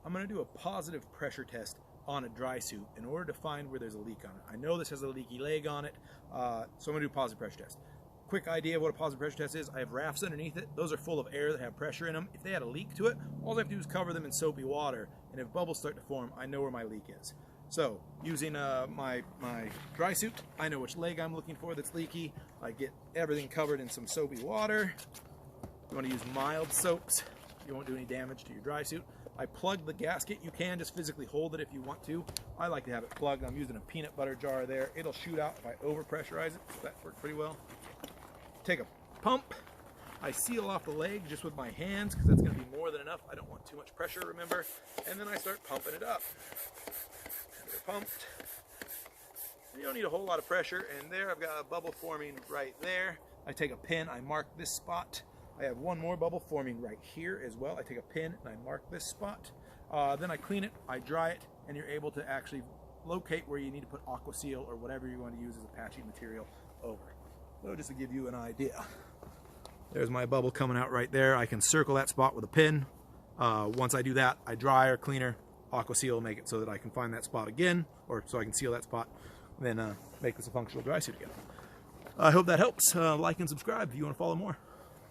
I'm going to do a positive pressure test on a dry suit in order to find where there's a leak on it. I know this has a leaky leg on it, so I'm going to do a positive pressure test. Quick idea of what a positive pressure test is: I have rafts underneath it. Those are full of air that have pressure in them. If they had a leak to it, all I have to do is cover them in soapy water, and if bubbles start to form, I know where my leak is. So, using my dry suit, I know which leg I'm looking for that's leaky. I get everything covered in some soapy water. You want to use mild soaps. You won't do any damage to your dry suit. I plug the gasket. You can just physically hold it if you want to. I like to have it plugged. I'm using a peanut butter jar there. It'll shoot out if I over pressurize it, so that worked pretty well. Take a pump. I seal off the leg just with my hands because that's going to be more than enough. I don't want too much pressure, remember. And then I start pumping it up. Get it pumped. You don't need a whole lot of pressure, and there I've got a bubble forming right there. I take a pin, I mark this spot. I have one more bubble forming right here as well. I take a pin and I mark this spot. Then I clean it, I dry it, and you're able to actually locate where you need to put Aqua Seal or whatever you're going to use as a patching material over. So just to give you an idea. There's my bubble coming out right there. I can circle that spot with a pin. Once I do that, I dry or cleaner. Aqua Seal will make it so that I can find that spot again, or so I can seal that spot, and then make this a functional dry suit again. I hope that helps. Like and subscribe if you want to follow more.